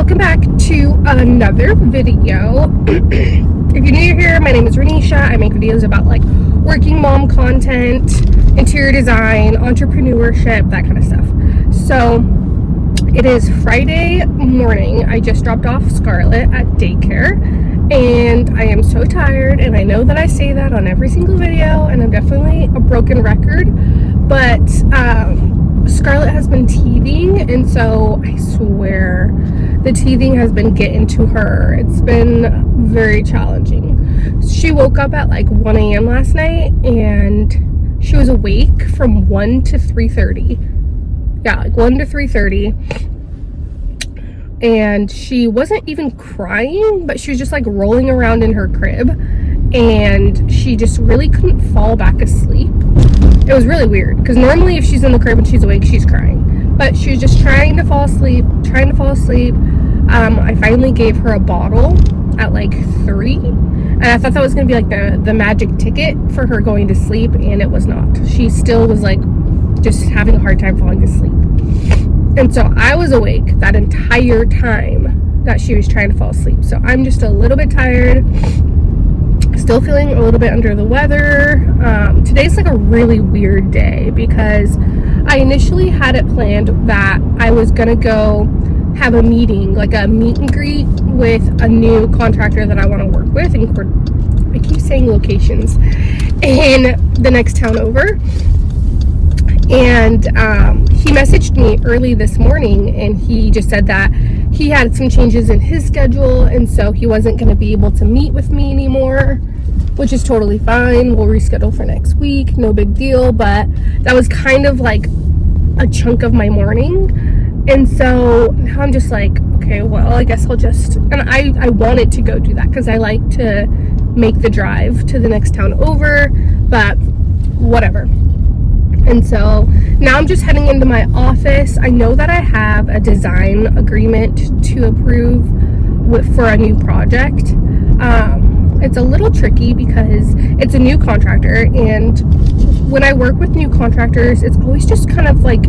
welcome back to another video. If you're new here, my name is Renisha. I make videos about like working mom content, interior design, entrepreneurship, that kind of stuff. So it is Friday morning. I just dropped off Scarlett at daycare and I am so tired, and I know that I say that on every single video and I'm definitely a broken record, but Scarlett has been teething, and so I swear the teething has been getting to her. It's been very challenging. She woke up at like 1 a.m. last night and she was awake from 1 to 3:30. Yeah, like 1 to 3:30. And she wasn't even crying, but she was just like rolling around in her crib, and she just really couldn't fall back asleep. It was really weird because normally if she's in the crib and she's awake, she's crying, but she was just trying to fall asleep. I finally gave her a bottle at like 3, and I thought that was gonna be like the magic ticket for her going to sleep, and it was not. She still was like just having a hard time falling asleep. And so I was awake that entire time that she was trying to fall asleep. So I'm just a little bit tired, still feeling a little bit under the weather. Today's like a really weird day because I initially had it planned that I was gonna go have a meeting, like a meet and greet with a new contractor that I want to work with, and I keep saying locations, in the next town over. And he messaged me early this morning, and he just said that he had some changes in his schedule, and so he wasn't going to be able to meet with me anymore, which is totally fine. We'll reschedule for next week, no big deal. But that was kind of like a chunk of my morning, and so now I'm just like, okay, well, I guess I'll just, and I wanted to go do that because I like to make the drive to the next town over, but whatever. And so now I'm just heading into my office. I know that I have a design agreement to approve for a new project. It's a little tricky because it's a new contractor, and when I work with new contractors, it's always just kind of like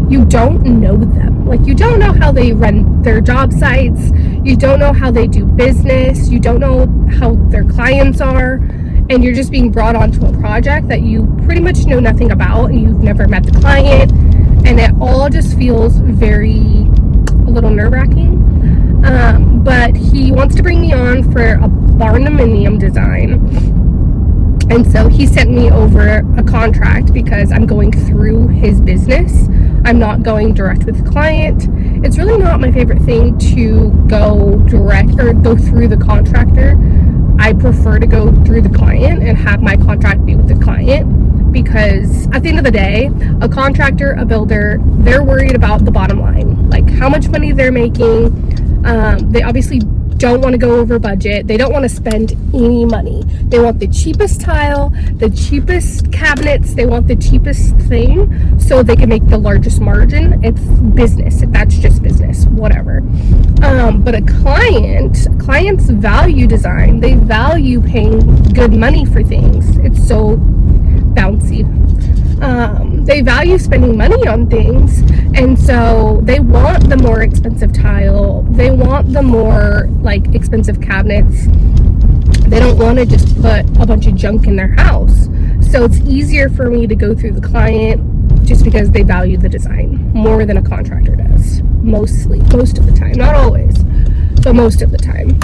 you don't know them. Like, you don't know how they run their job sites, you don't know how they do business, you don't know how their clients are, and you're just being brought onto a project that you pretty much know nothing about, and you've never met the client, and it all just feels a little nerve-wracking. But he wants to bring me on for a barndominium design, and so he sent me over a contract because I'm going through his business. I'm not going direct with the client. It's really not my favorite thing to go direct or go through the contractor. I prefer to go through the client and have my contract be with the client, because at the end of the day, a contractor, a builder, they're worried about the bottom line, like how much money they're making. They obviously don't want to go over budget. They don't want to spend any money. They want the cheapest tile, the cheapest cabinets, they want the cheapest thing so they can make the largest margin. It's business. That's just business, whatever. But clients value design. They value paying good money for things. It's so bouncy. They value spending money on things, and so they want the more expensive tile, they want the more like expensive cabinets. They don't want to just put a bunch of junk in their house. So it's easier for me to go through the client just because they value the design more than a contractor does, most of the time, not always, but most of the time.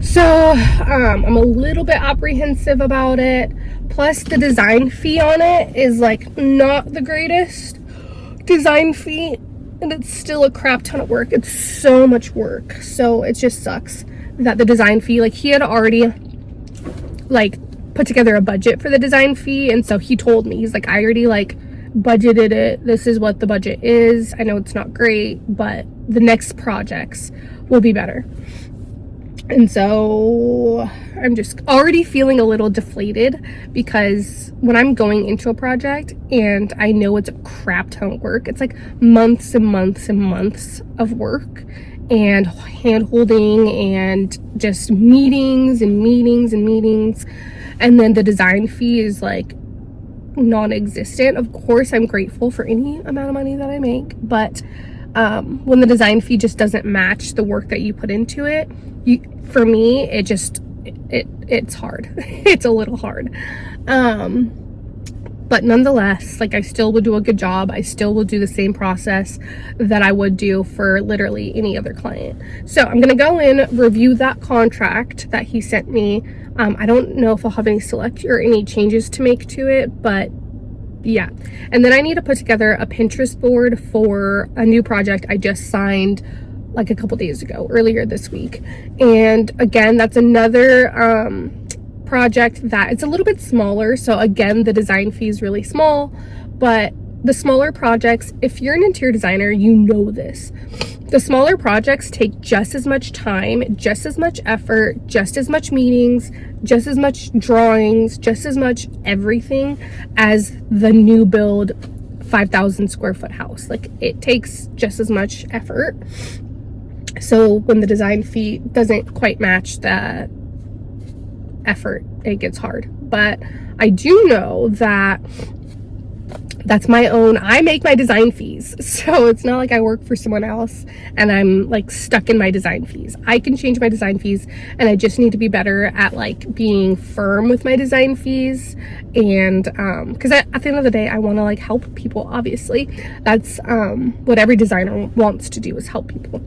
So I'm a little bit apprehensive about it. Plus the design fee on it is like not the greatest design fee, and it's still a crap ton of work. It's so much work. So it just sucks that the design fee, like he had already like put together a budget for the design fee, and so he told me, he's like, I already like budgeted it. This is what the budget is. I know it's not great, but the next projects will be better. And so I'm just already feeling a little deflated, because when I'm going into a project and I know it's a crap ton of work, it's like months and months and months of work and hand holding and just meetings and meetings and meetings, and then the design fee is like non-existent. Of course, I'm grateful for any amount of money that I make, but when the design fee just doesn't match the work that you put into it, for me, it's hard. It's a little hard. But nonetheless, like, I still would do a good job. I still will do the same process that I would do for literally any other client. So I'm going to go in, review that contract that he sent me. I don't know if I'll have any select or any changes to make to it, but yeah. And then I need to put together a Pinterest board for a new project I just signed like a couple days ago, earlier this week. And again, that's another project that it's a little bit smaller. So again, the design fee is really small, but the smaller projects, if you're an interior designer, you know this. The smaller projects take just as much time, just as much effort, just as much meetings, just as much drawings, just as much everything as the new build 5,000 square foot house. Like, it takes just as much effort. So when the design fee doesn't quite match the effort, it gets hard. But I do know that that's my own, I make my design fees. So it's not like I work for someone else and I'm like stuck in my design fees. I can change my design fees, and I just need to be better at like being firm with my design fees. And because at the end of the day, I want to like help people. Obviously, that's what every designer wants to do, is help people.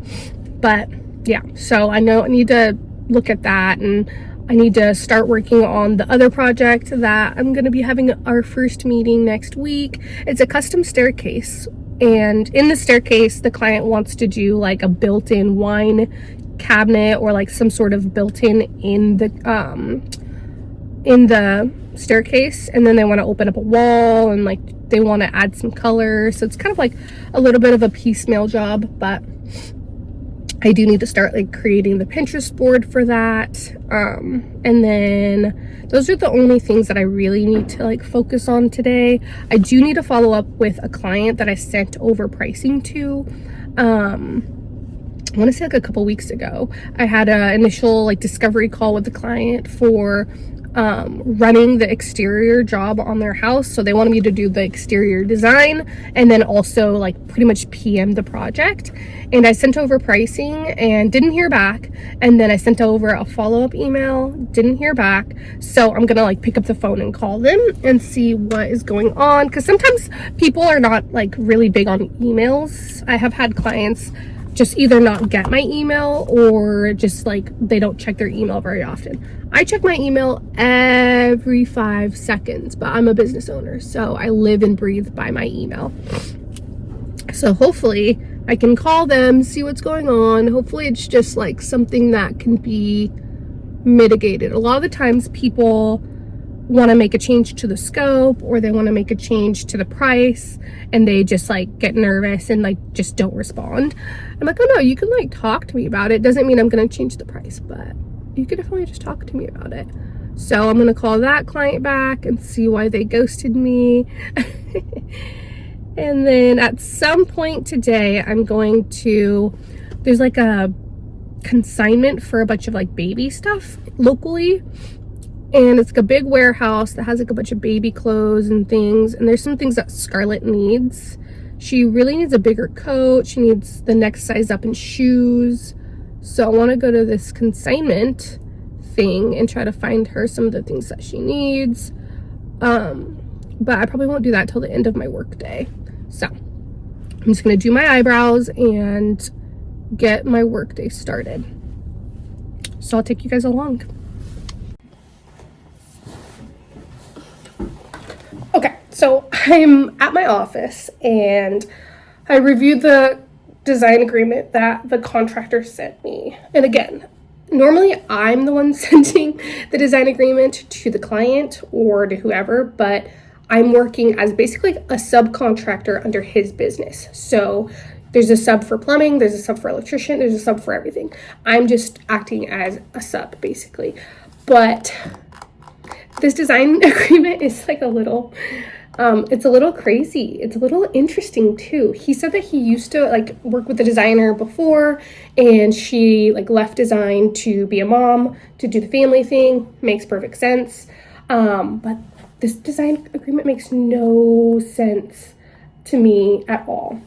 But yeah, so I know I need to look at that, and I need to start working on the other project that I'm going to be having our first meeting next week. It's a custom staircase, and in the staircase, the client wants to do like a built-in wine cabinet, or like some sort of built-in in the staircase, and then they want to open up a wall, and like they want to add some color. So it's kind of like a little bit of a piecemeal job, but I do need to start like creating the Pinterest board for that. And then those are the only things that I really need to like focus on today. I do need to follow up with a client that I sent over pricing to. I want to say like a couple weeks ago. I had an initial like discovery call with the client for running the exterior job on their house. So they wanted me to do the exterior design and then also like pretty much PM the project. And I sent over pricing and didn't hear back. And then I sent over a follow-up email, didn't hear back. So I'm gonna like pick up the phone and call them and see what is going on, because sometimes people are not like really big on emails. I have had clients just either not get my email, or just like they don't check their email very often. I check my email every 5 seconds, but I'm a business owner, so I live and breathe by my email. So hopefully I can call them, see what's going on. Hopefully it's just like something that can be mitigated. A lot of the times people want to make a change to the scope, or they want to make a change to the price, and they just like get nervous and like just don't respond. I'm like, oh no, you can like talk to me about it. Doesn't mean I'm going to change the price, but you can definitely just talk to me about it. So I'm going to call that client back and see why they ghosted me. And then at some point today, I'm going to, there's like a consignment for a bunch of like baby stuff locally. And it's like a big warehouse that has like a bunch of baby clothes and things. And there's some things that Scarlett needs. She really needs a bigger coat. She needs the next size up in shoes. So I want to go to this consignment thing and try to find her some of the things that she needs. But I probably won't do that till the end of my work day. So I'm just going to do my eyebrows and get my work day started. So I'll take you guys along. Okay, so I'm at my office and I reviewed the design agreement that the contractor sent me. And again, normally I'm the one sending the design agreement to the client or to whoever, but I'm working as basically a subcontractor under his business. So there's a sub for plumbing, there's a sub for electrician, there's a sub for everything. I'm just acting as a sub basically. But this design agreement is like a little, it's a little crazy. It's a little interesting too. He said that he used to like work with a designer before, and she like left design to be a mom, to do the family thing. Makes perfect sense. But this design agreement makes no sense to me at all.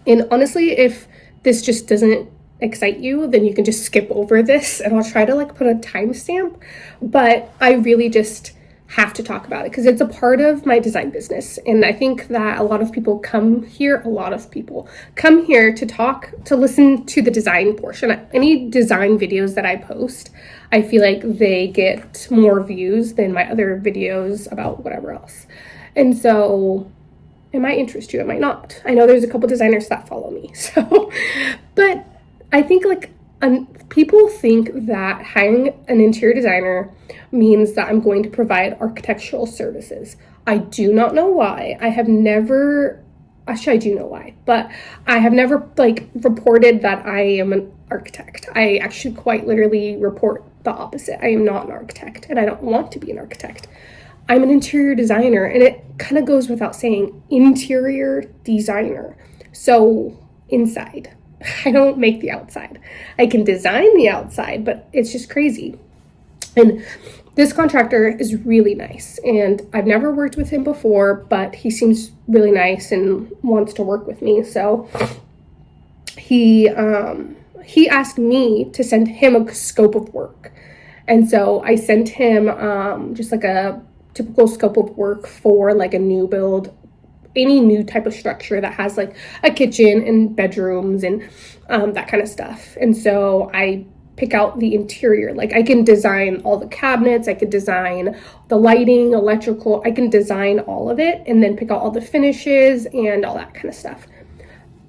And honestly, if this just doesn't excite you, then you can just skip over this, and I'll try to like put a timestamp. But I really just have to talk about it because it's a part of my design business. And I think that a lot of people come here to talk, to listen to the design portion. Any design videos that I post, I feel like they get more views than my other videos about whatever else. And so it might interest you, it might not. I know there's a couple designers that follow me. So, but I think like people think that hiring an interior designer means that I'm going to provide architectural services. I do not know why. Actually, I do know why, but I have never like reported that I am an architect. I actually quite literally report the opposite. I am not an architect, and I don't want to be an architect. I'm an interior designer, and it kind of goes without saying, interior designer. So inside. I don't make the outside. I can design the outside, but it's just crazy. And this contractor is really nice, and I've never worked with him before, but he seems really nice and wants to work with me. So he asked me to send him a scope of work. And so I sent him just like a typical scope of work for like a new build, any new type of structure that has like a kitchen and bedrooms and that kind of stuff. And so I pick out the interior. Like I can design all the cabinets, I could design the lighting, electrical, I can design all of it and then pick out all the finishes and all that kind of stuff.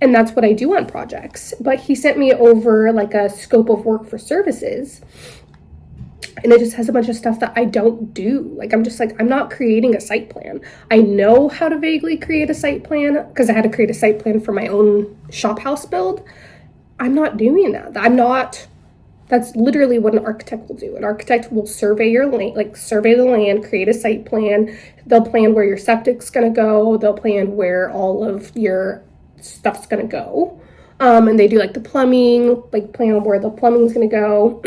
And that's what I do on projects. But he sent me over like a scope of work for services. And it just has a bunch of stuff that I don't do. Like, I'm just like, I'm not creating a site plan. I know how to vaguely create a site plan because I had to create a site plan for my own shop house build. I'm not doing that. That's literally what an architect will do. An architect will survey your land, like survey the land, create a site plan. They'll plan where your septic's gonna go. They'll plan where all of your stuff's gonna go. And they do like the plumbing, like plan where the plumbing's gonna go.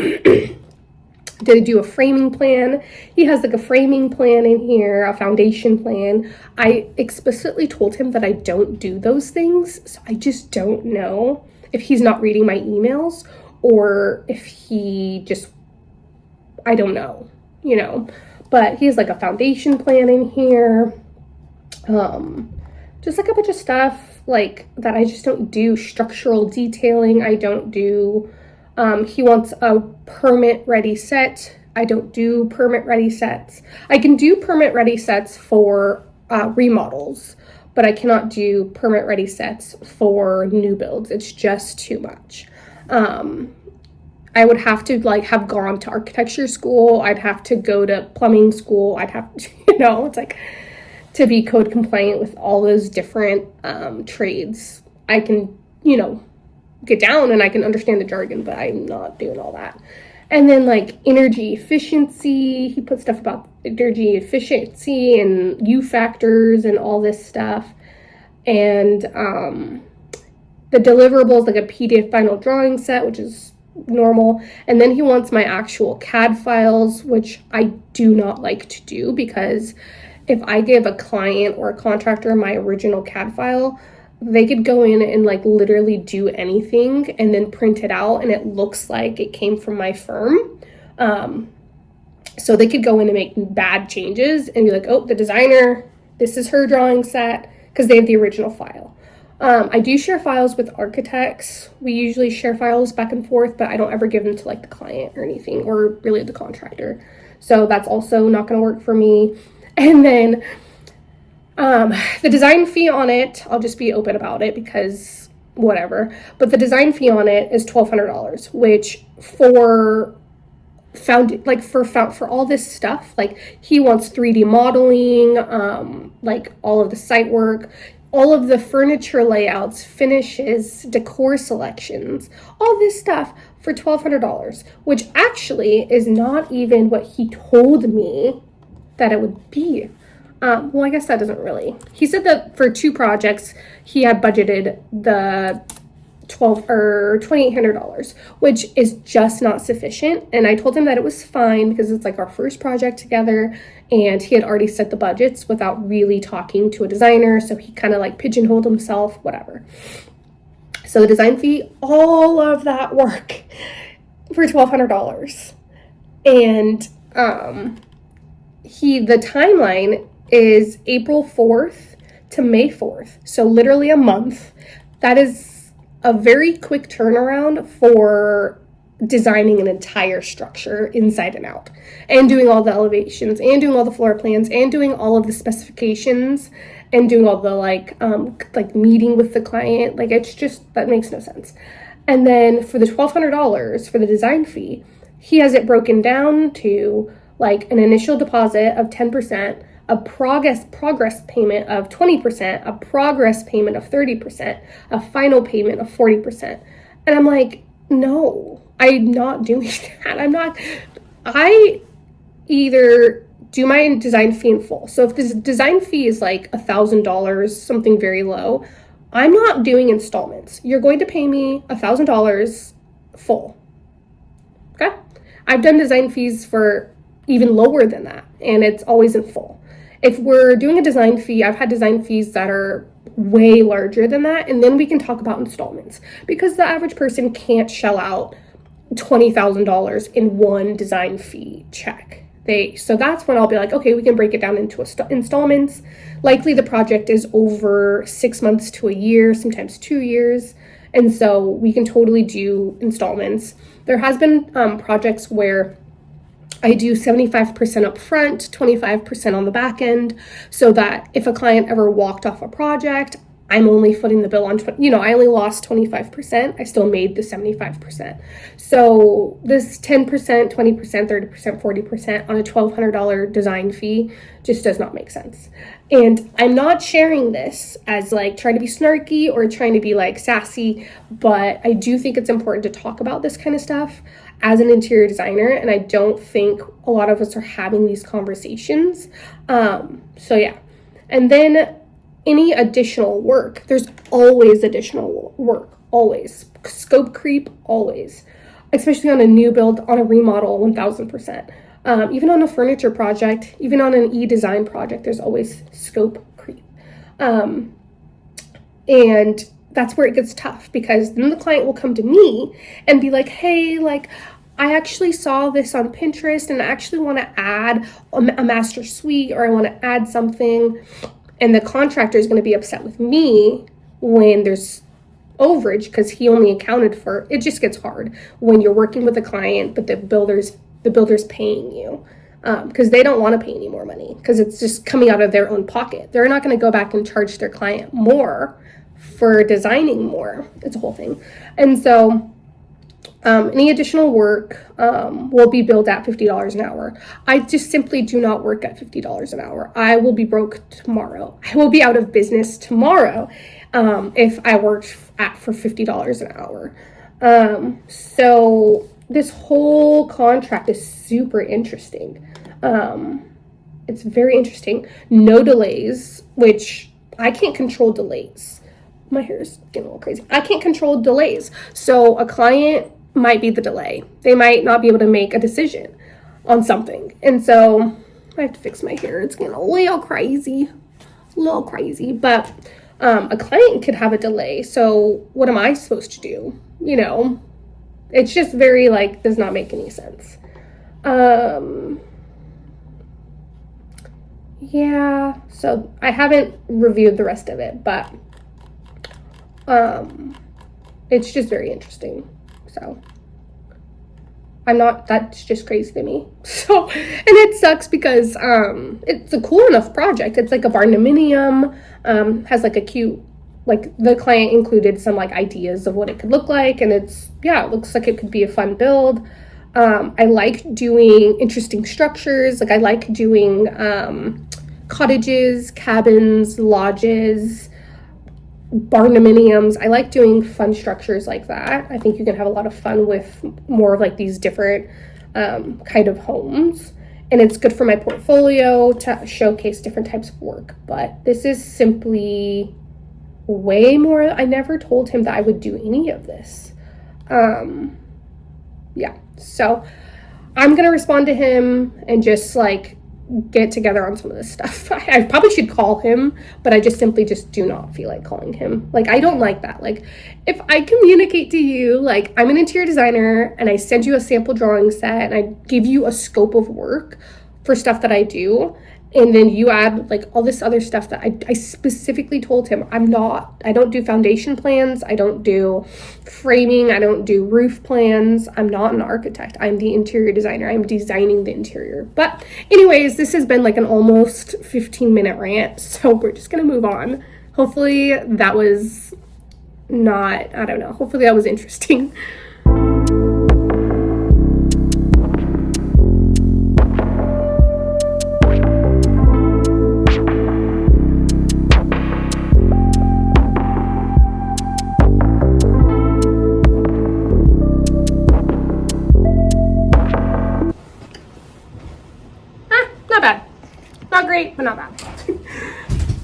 Did I do a framing plan? He has like a framing plan in here, a foundation plan. I explicitly told him that I don't do those things. So I just don't know if he's not reading my emails or if he just, I don't know, but he has like a foundation plan in here. Just like a bunch of stuff like that I just don't do. Structural detailing, I don't do. He wants a permit ready set. I don't do permit ready sets. I can do permit ready sets for remodels, but I cannot do permit ready sets for new builds. It's just too much. I would have to like have gone to architecture school. I'd have to go to plumbing school. I'd have to, it's like to be code compliant with all those different trades. I can, get down and I can understand the jargon, but I'm not doing all that. And then like energy efficiency, he put stuff about energy efficiency and U factors and all this stuff. And the deliverables, like a PDF final drawing set, which is normal. And then he wants my actual CAD files, which I do not like to do, because if I give a client or a contractor my original CAD file, they could go in and like literally do anything and then print it out and it looks like it came from my firm. So they could go in and make bad changes and be like, oh, the designer, this is her drawing set, because they have the original file. I do share files with architects. We usually share files back and forth, but I don't ever give them to like the client or anything, or really the contractor. So that's also not going to work for me. And then the design fee on it, I'll just be open about it because whatever, but the design fee on it is $1,200, which for all this stuff, like he wants 3D modeling, like all of the site work, all of the furniture layouts, finishes, decor selections, all this stuff for $1,200, which actually is not even what he told me that it would be. Well, I guess that doesn't really. He said that for 2 projects, he had budgeted the $2,800, which is just not sufficient. And I told him that it was fine because it's like our first project together, and he had already set the budgets without really talking to a designer. So he kind of like pigeonholed himself, whatever. So the design fee, all of that work for $1,200. And the timeline is April 4th to May 4th. So literally a month. That is a very quick turnaround for designing an entire structure inside and out, and doing all the elevations, and doing all the floor plans, and doing all of the specifications, and doing all the like meeting with the client. Like, it's just, that makes no sense. And then for the $1,200 for the design fee, he has it broken down to like an initial deposit of 10%, a progress payment of 20%, a progress payment of 30%, a final payment of 40%. And I'm like, no, I'm not doing that. I either do my design fee in full. So if this design fee is like $1,000, something very low, I'm not doing installments. You're going to pay me $1,000 full. Okay? I've done design fees for even lower than that, and it's always in full. If we're doing a design fee, I've had design fees that are way larger than that, and then we can talk about installments, because the average person can't shell out $20,000 in one design fee check. So that's when I'll be like, okay, we can break it down into installments. Likely the project is over 6 months to a year, sometimes 2 years. And so we can totally do installments. There has been projects where I do 75% up front, 25% on the back end, so that if a client ever walked off a project, I'm only footing the bill on, I only lost 25%. I still made the 75%. So this 10%, 20%, 30%, 40% on a $1,200 design fee just does not make sense. And I'm not sharing this as like trying to be snarky or trying to be like sassy, but I do think it's important to talk about this kind of stuff as an interior designer. And I don't think a lot of us are having these conversations. So yeah. And then any additional work, there's always additional work, always. Scope creep, always. Especially on a new build, on a remodel, 1000%. Even on a furniture project, even on an e-design project, there's always scope creep. And that's where it gets tough, because then the client will come to me and be like, hey, like, I actually saw this on Pinterest and I actually want to add a master suite, or I want to add something. And the contractor is going to be upset with me when there's overage, because he only accounted for it. Just gets hard when you're working with a client, but the builder's paying you, because they don't want to pay any more money, because it's just coming out of their own pocket. They're not going to go back and charge their client more for designing more. It's a whole thing. And so any additional work will be billed at $50 an hour. I just simply do not work at $50 an hour. I will be broke tomorrow. I will be out of business tomorrow if I worked for $50 an hour. So this whole contract is super interesting. It's very interesting. No delays, which I can't control delays. My hair is getting a little crazy. I can't control delays. So a client might be the delay. They might not be able to make a decision on something. And so I have to fix my hair. It's getting a little crazy, but a client could have a delay. So what am I supposed to do? It's just very like, does not make any sense. Yeah, so I haven't reviewed the rest of it, but it's just very interesting. So that's just crazy to me. So, and it sucks because it's a cool enough project. It's like a barndominium, has like a cute, like the client included some like ideas of what it could look like, and it looks like it could be a fun build. I like doing interesting structures. Like I like doing cottages, cabins, lodges, barndominiums. I like doing fun structures like that. I think you can have a lot of fun with more of like these different kind of homes, and it's good for my portfolio to showcase different types of work. But this is simply way more. I never told him that I would do any of this. Yeah, so I'm gonna respond to him and just like get together on some of this stuff. I probably should call him, but I just simply just do not feel like calling him. Like, I don't like that. Like, if I communicate to you, like, I'm an interior designer and I send you a sample drawing set and I give you a scope of work for stuff that I do, and then you add like all this other stuff that I specifically told him I don't do foundation plans, I don't do framing, I don't do roof plans, I'm not an architect, I'm the interior designer, I'm designing the interior. But anyways, this has been like an almost 15-minute rant, so we're just gonna move on. Hopefully that was not, I don't know, hopefully that was interesting. Not great, but not bad.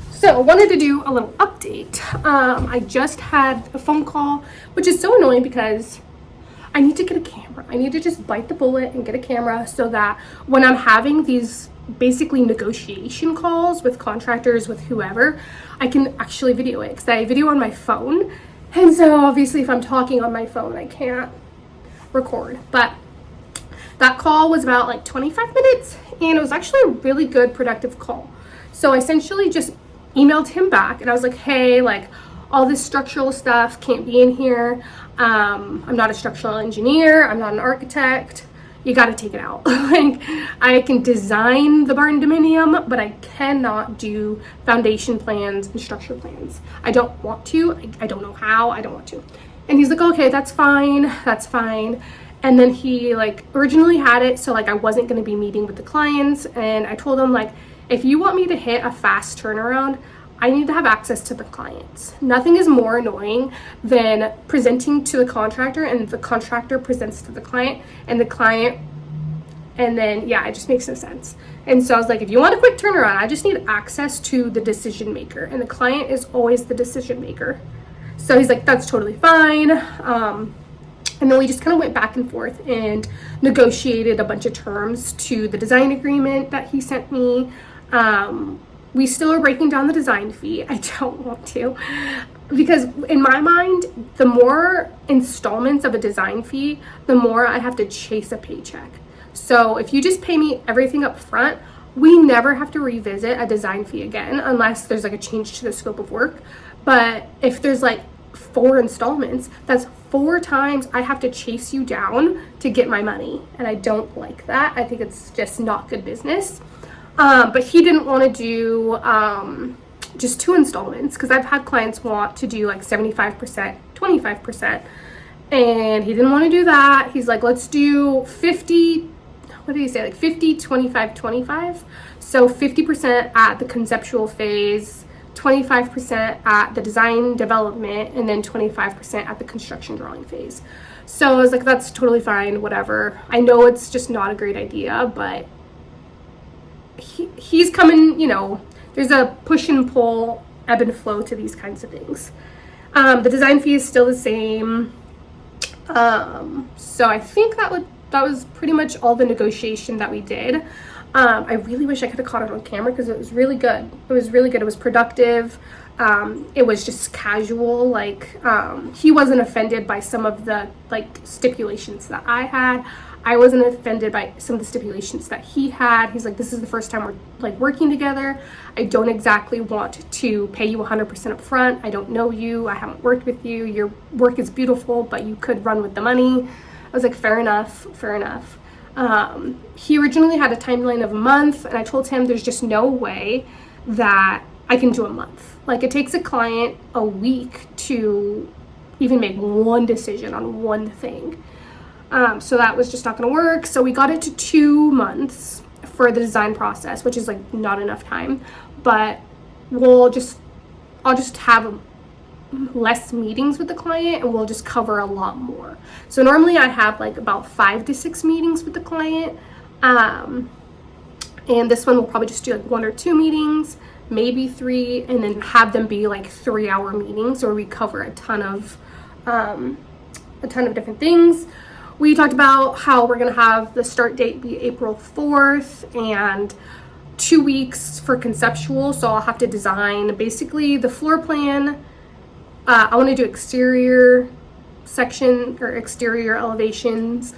So I wanted to do a little update. I just had a phone call, which is so annoying because I need to get a camera. I need to just bite the bullet and get a camera so that when I'm having these basically negotiation calls with contractors, with whoever, I can actually video it, because I video on my phone. And so obviously if I'm talking on my phone, I can't record. But that call was about like 25 minutes, and it was actually a really good, productive call. So I essentially just emailed him back and I was like, hey, like, all this structural stuff can't be in here. I'm not a structural engineer, I'm not an architect, you got to take it out. Like, I can design the barn dominium, but I cannot do foundation plans and structure plans. I don't want to. I don't know how. I don't want to. And he's like, okay, that's fine. That's fine. And then he like originally had it so like I wasn't going to be meeting with the clients, and I told him like, if you want me to hit a fast turnaround, I need to have access to the clients. Nothing is more annoying than presenting to the contractor and the contractor presents to the client and the client, and then yeah, it just makes no sense. And so I was like, if you want a quick turnaround, I just need access to the decision maker, and the client is always the decision maker. So he's like, that's totally fine. And then we just kind of went back and forth and negotiated a bunch of terms to the design agreement that he sent me. We still are breaking down the design fee. I don't want to, because in my mind, the more installments of a design fee, the more I have to chase a paycheck. So if you just pay me everything up front, we never have to revisit a design fee again, unless there's like a change to the scope of work. But if there's like 4 installments, that's 4 times I have to chase you down to get my money, and I don't like that. I think it's just not good business. But he didn't want to do just 2 installments, because I've had clients want to do like 75%, 25%, and he didn't want to do that. He's like, let's do 50, what did he say, like 50, 25, 25. So 50% at the conceptual phase, 25% at the design development, and then 25% at the construction drawing phase. So I was like, that's totally fine, whatever. I know it's just not a great idea, but he's coming, you know, there's a push and pull, ebb and flow to these kinds of things. The design fee is still the same. So I think that was pretty much all the negotiation that we did. I really wish I could have caught it on camera, because it was really good. It was really good. It was productive. It was just casual. Like, he wasn't offended by some of the like stipulations that I had. I wasn't offended by some of the stipulations that he had. He's like, this is the first time we're like working together. I don't exactly want to pay you 100% up front. I don't know you. I haven't worked with you. Your work is beautiful, but you could run with the money. I was like, fair enough, fair enough. He originally had a timeline of a month, and I told him there's just no way that I can do a month. Like, it takes a client a week to even make one decision on one thing. So that was just not going to work. So we got it to 2 months for the design process, which is like not enough time, but I'll just have less meetings with the client, and we'll just cover a lot more. So normally I have like about 5 to 6 meetings with the client. And this one we'll probably just do like 1 or 2 meetings, maybe 3, and then have them be like 3-hour meetings where we cover a ton of different things. We talked about how we're going to have the start date be April 4th, and 2 weeks for conceptual, so I'll have to design basically the floor plan. I want to do exterior section or exterior elevations.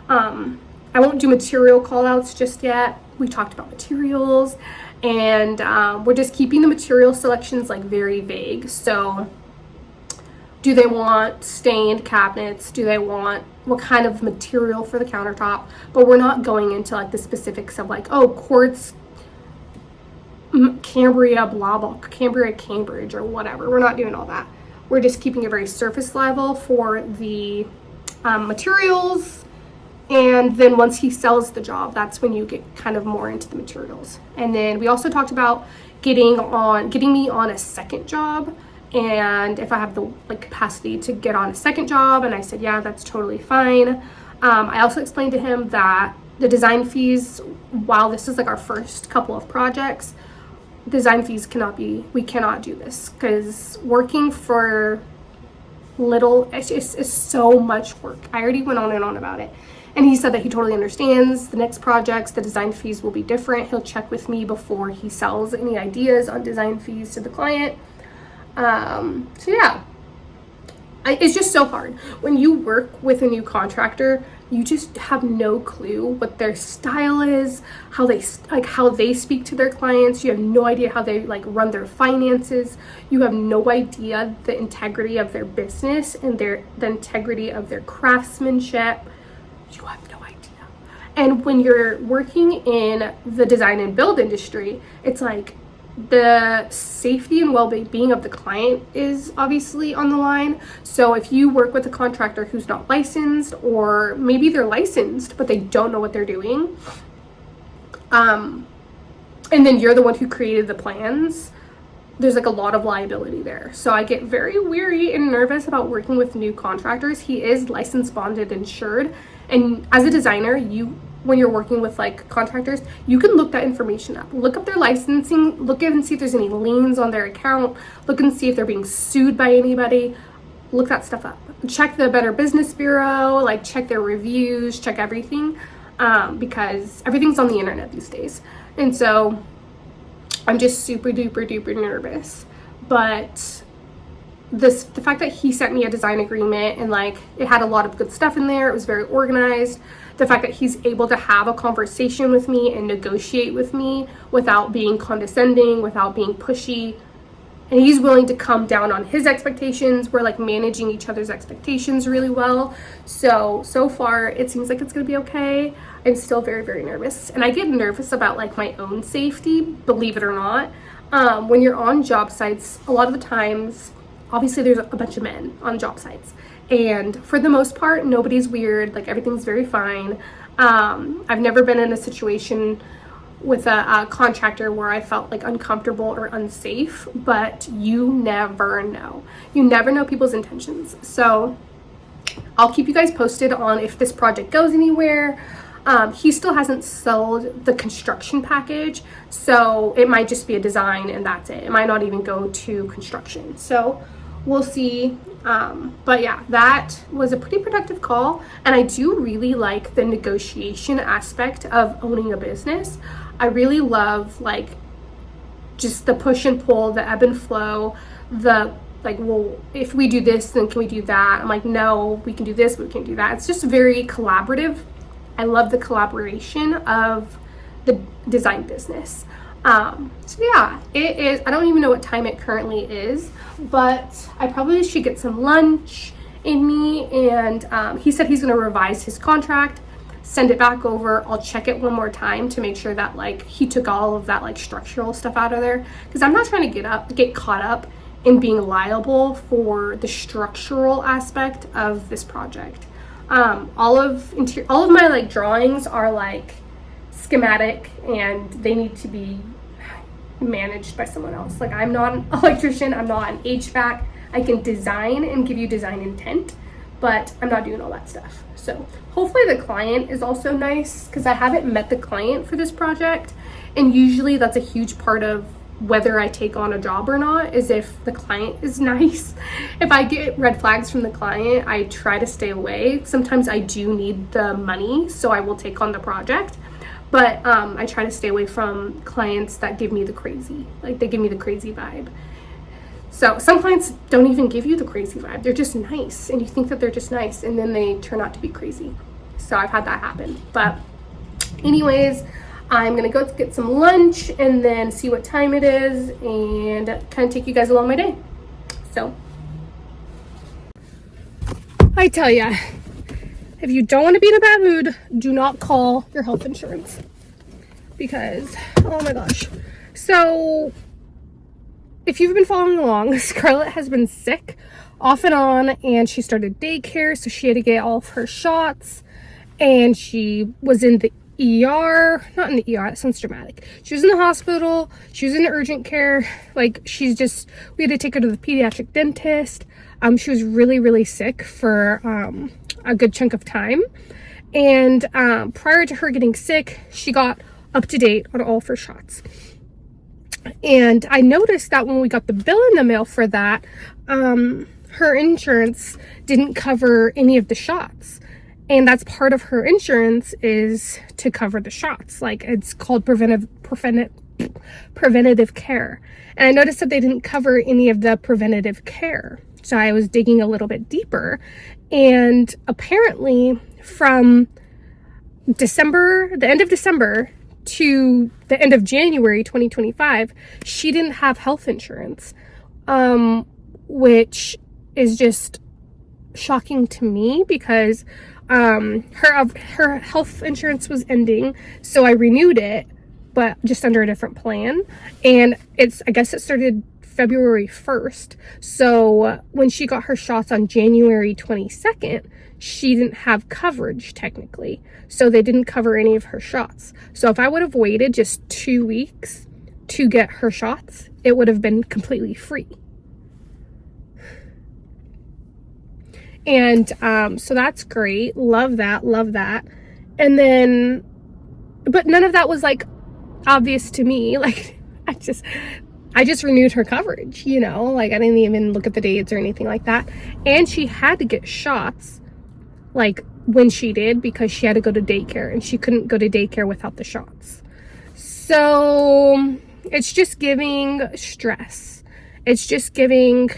I won't do material callouts just yet. We talked about materials, and we're just keeping the material selections like very vague. So do they want stained cabinets? Do they want what kind of material for the countertop? But we're not going into like the specifics of like, oh, quartz, Cambria, blah, blah, Cambria, Cambridge, or whatever. We're not doing all that. We're just keeping it very surface level for the materials. And then once he sells the job, that's when you get kind of more into the materials. And then we also talked about getting me on a second job, and if I have the like capacity to get on a second job. And I said, yeah, that's totally fine. I also explained to him that the design fees, while this is like our first couple of projects, design fees we cannot do this, because working for little, it's so much work. I already went on and on about it. And he said that he totally understands the next projects, the design fees will be different. He'll check with me before he sells any ideas on design fees to the client. So yeah, it's just so hard. When you work with a new contractor, you just have no clue what their style is, how they speak to their clients. You have no idea how they like run their finances. You have no idea the integrity of their business and the integrity of their craftsmanship. You have no idea. And when you're working in the design and build industry, it's like the safety and well-being of the client is obviously on the line. So if you work with a contractor who's not licensed, or maybe they're licensed but they don't know what they're doing, and then you're the one who created the plans, there's like a lot of liability there. So I get very weary and nervous about working with new contractors. He is licensed, bonded, insured, and as a designer, when you're working with like contractors, you can look that information up. Look up their licensing, look at and see if there's any liens on their account, look and see if they're being sued by anybody. Look that stuff up. Check the Better Business Bureau, like check their reviews, check everything, because everything's on the internet these days. And so I'm just super duper nervous. But the fact that he sent me a design agreement and like it had a lot of good stuff in there, it was very organized. The fact that he's able to have a conversation with me and negotiate with me without being condescending, without being pushy, and he's willing to come down on his expectations. We're like managing each other's expectations really well. So far it seems like it's gonna be okay. I'm still very nervous, and I get nervous about like my own safety, believe it or not. When you're on job sites, a lot of the times, obviously there's a bunch of men on job sites, and for the most part nobody's weird, like everything's very fine. I've never been in a situation with a contractor where I felt like uncomfortable or unsafe, but you never know people's intentions. So I'll keep you guys posted on if this project goes anywhere. He still hasn't sold the construction package, so it might just be a design and that's it. It might not even go to construction, so we'll see. But yeah, that was a pretty productive call, and I do really like the negotiation aspect of owning a business. I really love like just the push and pull, the ebb and flow, the like, well, if we do this, then can we do that? I'm like, no, we can do this, but we can't do that. It's just very collaborative. I love the collaboration of the design business. So yeah, it is. I don't even know what time it currently is, but I probably should get some lunch in me. And he said he's going to revise his contract, send it back over. I'll check it one more time to make sure that like he took all of that like structural stuff out of there, because I'm not trying to get caught up in being liable for the structural aspect of this project. All of my like drawings are like schematic, and they need to be managed by someone else. Like, I'm not an electrician, I'm not an HVAC. I can design and give you design intent, but I'm not doing all that stuff. So hopefully the client is also nice, because I haven't met the client for this project, and usually that's a huge part of whether I take on a job or not, is if the client is nice. If I get red flags from the client, I try to stay away. Sometimes I do need the money, so I will take on the project. But I try to stay away from clients that give me the crazy, like they give me the crazy vibe. So some clients don't even give you the crazy vibe. They're just nice, and you think that they're just nice, and then they turn out to be crazy. So I've had that happen. But anyways, I'm gonna go get some lunch and then see what time it is and kind of take you guys along my day. So I tell ya, if you don't want to be in a bad mood, do not call your health insurance, because oh my gosh. So if you've been following along, Scarlett has been sick off and on, and she started daycare, so she had to get all of her shots, and she was in the ER, not in the ER, that sounds dramatic. She was in the hospital, she was in urgent care, like we had to take her to the pediatric dentist. She was really, really sick for a good chunk of time. And prior to her getting sick, she got up to date on all of her shots. And I noticed that when we got the bill in the mail for that, her insurance didn't cover any of the shots. And that's part of her insurance, is to cover the shots. Like, it's called preventative care. And I noticed that they didn't cover any of the preventative care. So I was digging a little bit deeper. And apparently from the end of December to the end of January 2025, she didn't have health insurance, which is just shocking to me, because her health insurance was ending, so I renewed it, but just under a different plan. And I guess it started February 1st. So when she got her shots on January 22nd, she didn't have coverage technically. So they didn't cover any of her shots. So if I would have waited just 2 weeks to get her shots, it would have been completely free. And so that's great. Love that. And then, but none of that was like obvious to me. Like, I just renewed her coverage, like I didn't even look at the dates or anything like that. And she had to get shots like when she did, because she had to go to daycare, and she couldn't go to daycare without the shots. So it's just giving stress. It's just giving,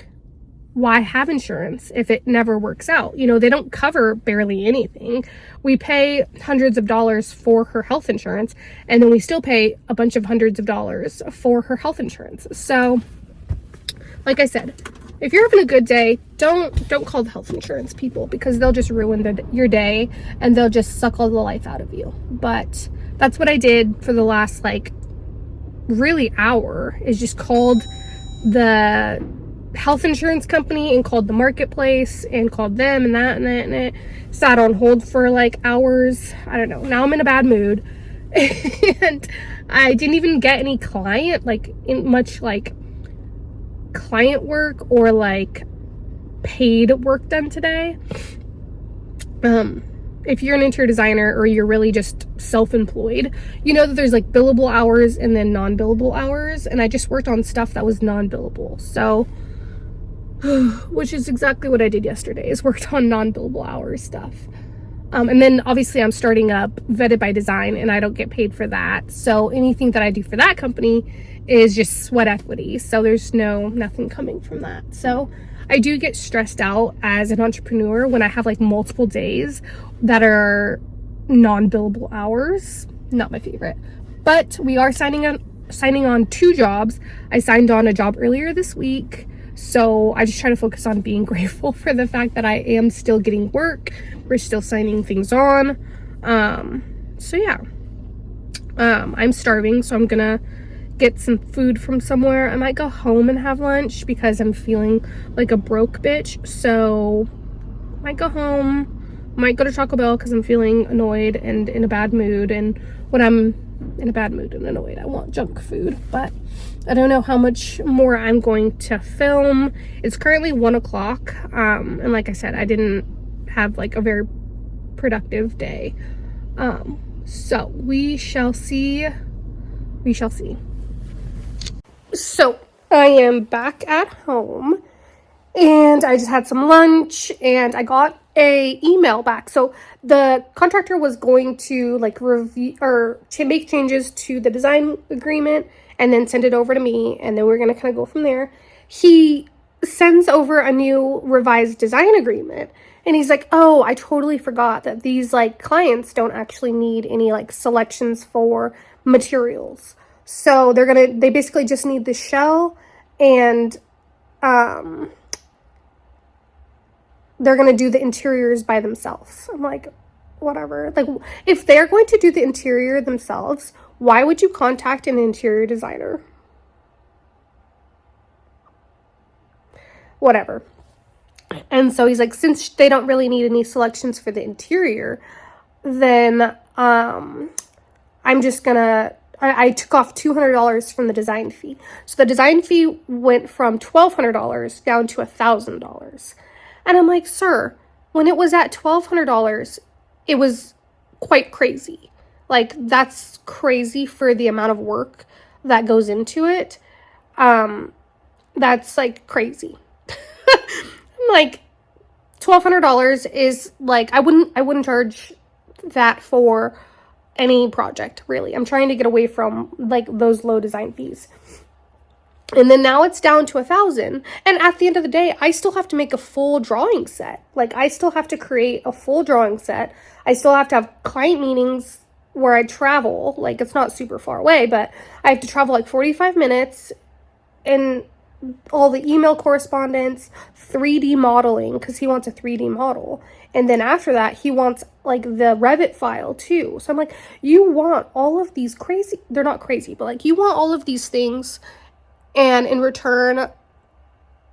why have insurance if it never works out? They don't cover barely anything. We pay hundreds of dollars for her health insurance, and then we still pay a bunch of hundreds of dollars for her health insurance. So like I said, if you're having a good day, don't call the health insurance people, because they'll just ruin your day, and they'll just suck all the life out of you. But that's what I did for the last really hour, is just called the health insurance company and called the marketplace and called them and that, and it sat on hold for hours. I don't know. Now I'm in a bad mood. And I didn't even get any client client work or paid work done today. If you're an interior designer, or you're really just self-employed, you know that there's billable hours and then non-billable hours, and I just worked on stuff that was non-billable. So which is exactly what I did yesterday, is worked on non-billable hours stuff. And then obviously I'm starting up Vetted by Design, and I don't get paid for that. So anything that I do for that company is just sweat equity. So there's nothing coming from that. So I do get stressed out as an entrepreneur when I have multiple days that are non-billable hours. Not my favorite. But we are signing on 2 jobs. I signed on a job earlier this week. So I just try to focus on being grateful for the fact that I am still getting work. We're still signing things on. So yeah, I'm starving, so I'm gonna get some food from somewhere. I might go home and have lunch, because I'm feeling like a broke bitch. So I might go home, might go to Taco Bell, because I'm feeling annoyed and in a bad mood. And when I'm in a bad mood and annoyed, I want junk food. But I don't know how much more I'm going to film. It's currently 1 o'clock. And like I said, I didn't have a very productive day. So we shall see. So I am back at home, and I just had some lunch, and I got a email back. So the contractor was going to like review or to make changes to the design agreement and then send it over to me, and then we're going to kind of go from there. He sends over a new revised design agreement, and he's like, oh, I totally forgot that these like clients don't actually need any like selections for materials. So they basically just need the shell, and they're going to do the interiors by themselves. I'm like, whatever. Like, if they're going to do the interior themselves, why would you contact an interior designer? Whatever. And so he's like, since they don't really need any selections for the interior, then I'm just gonna, I took off $200 from the design fee. So the design fee went from $1,200 down to $1,000. And I'm like, sir, when it was at $1,200, it was quite crazy. Like, that's crazy for the amount of work that goes into it. That's like crazy. I'm like, $1,200 is like, I wouldn't charge that for any project, really. I'm trying to get away from like those low design fees. And then now it's down to $1,000. And at the end of the day, I still have to make a full drawing set. Like, I still have to create a full drawing set. I still have to have client meetings where I travel. Like, it's not super far away, but I have to travel like 45 minutes, and all the email correspondence, 3D modeling, because he wants a 3D model. And then after that, he wants like the Revit file too. So I'm like, you want all of these crazy, they're not crazy, but like, you want all of these things, and in return,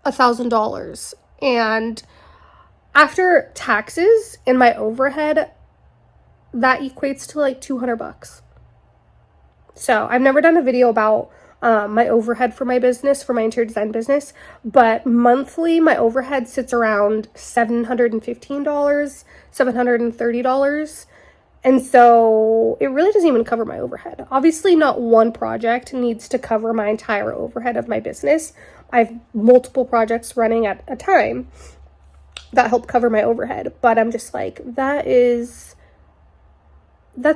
$1,000. And after taxes and my overhead, that equates to like $200. So I've never done a video about my overhead for my business, for my interior design business, but monthly my overhead sits around $715, $730. And so it really doesn't even cover my overhead. Obviously, not one project needs to cover my entire overhead of my business. I have multiple projects running at a time that help cover my overhead. But I'm just like, that's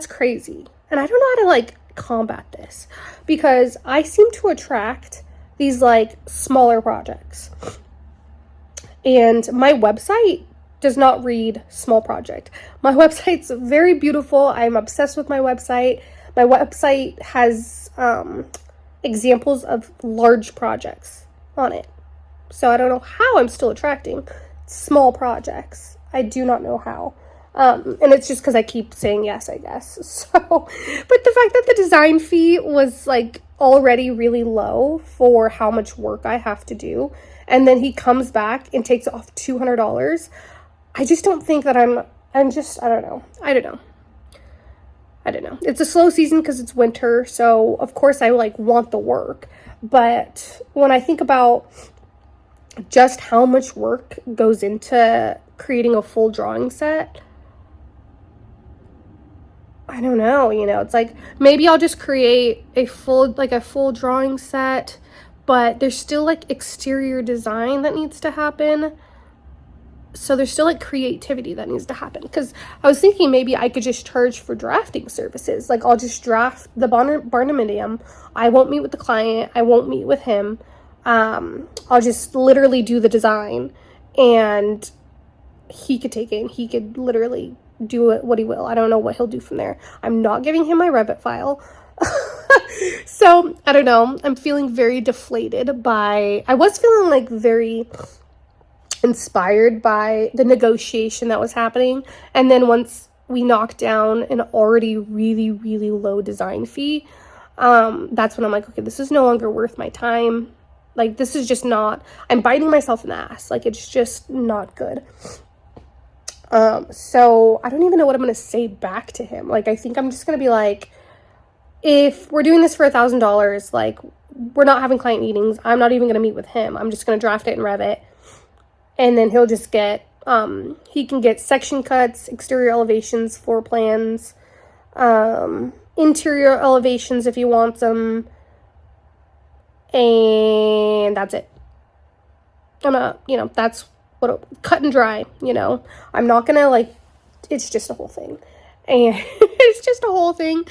crazy. And I don't know how to like combat this, because I seem to attract these like smaller projects. And my website does not read small project. My website's very beautiful. I'm obsessed with my website. My website has examples of large projects on it. So I don't know how I'm still attracting small projects. I do not know how. And it's just because I keep saying yes, I guess. So, but the fact that the design fee was like already really low for how much work I have to do, and then he comes back and takes off $200, I just don't think that I don't know. I don't know. It's a slow season because it's winter, so of course I like want the work. But when I think about just how much work goes into creating a full drawing set, I don't know, it's like, maybe I'll just create a full drawing set, but there's still like exterior design that needs to happen. So there's still like creativity that needs to happen, because I was thinking maybe I could just charge for drafting services. Like, I'll just draft the barnuminium. I won't meet with the client. I won't meet with him. I'll just literally do the design, and he could take it and he could literally do it what he will. I don't know what he'll do from there. I'm not giving him my Revit file. So I don't know. I'm feeling very deflated I was feeling like very inspired by the negotiation that was happening, and then once we knocked down an already really, really low design fee, that's when I'm like, okay, this is no longer worth my time. Like, this is just not, I'm biting myself in the ass. Like, it's just not good. So I don't even know what I'm gonna say back to him. Like, I think I'm just gonna be like, if we're doing this for $1,000, like, we're not having client meetings. I'm not even gonna meet with him. I'm just gonna draft it in Revit. And then he'll just get, he can get section cuts, exterior elevations, floor plans, interior elevations if he wants them. And that's it. I'm not, that's cut and dry, you know. I'm not gonna like, it's just a whole thing. And it's just a whole thing.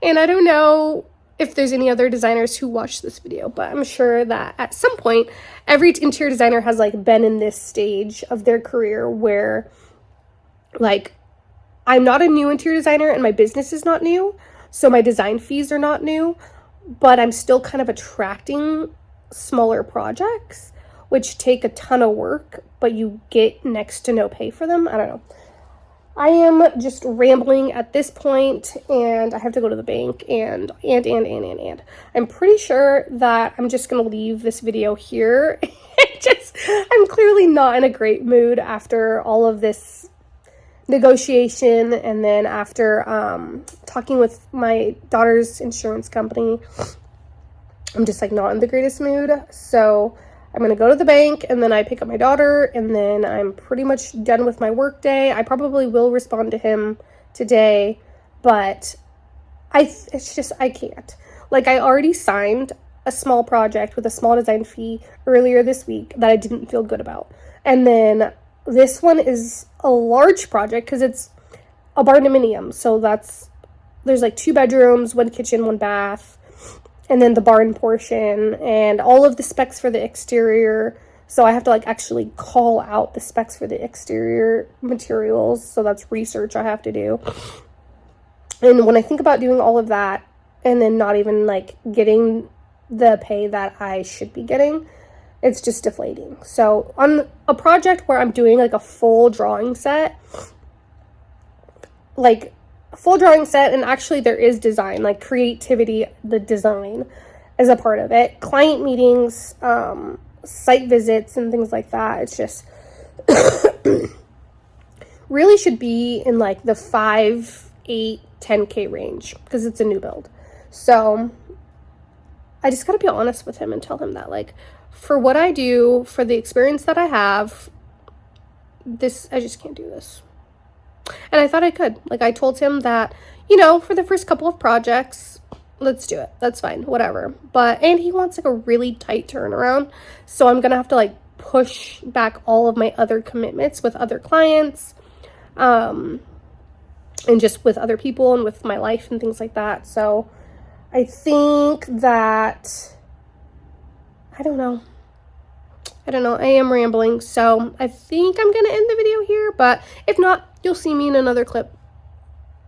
And I don't know if there's any other designers who watch this video, but I'm sure that at some point, every interior designer has like been in this stage of their career where like, I'm not a new interior designer and my business is not new, so my design fees are not new, but I'm still kind of attracting smaller projects, which take a ton of work, but you get next to no pay for them. I don't know. I am just rambling at this point, and I have to go to the bank, and. I'm pretty sure that I'm just going to leave this video here. I'm clearly not in a great mood after all of this negotiation, and then after talking with my daughter's insurance company. I'm just like not in the greatest mood. So I'm gonna go to the bank, and then I pick up my daughter, and then I'm pretty much done with my work day. I probably will respond to him today, but I can't. Like, I already signed a small project with a small design fee earlier this week that I didn't feel good about. And then this one is a large project because it's a barndominium. So there's like 2 bedrooms, 1 kitchen, 1 bath, and then the barn portion and all of the specs for the exterior. So I have to like actually call out the specs for the exterior materials. So that's research I have to do. And when I think about doing all of that and then not even like getting the pay that I should be getting, it's just deflating. So on a project where I'm doing like a full drawing set, and actually there is design, like creativity, the design is a part of it. Client meetings, site visits and things like that. It's just really should be in like the 5, 8, 10K range because it's a new build. So I just gotta be honest with him and tell him that, like, for what I do, for the experience that I have, I just can't do this. And I thought I could. Like, I told him that, you know, for the first couple of projects, let's do it. That's fine, whatever. And he wants like a really tight turnaround. So I'm gonna have to like push back all of my other commitments with other clients, and just with other people and with my life and things like that. So I think that, I don't know. I am rambling. So I think I'm going to end the video here, but if not, you'll see me in another clip.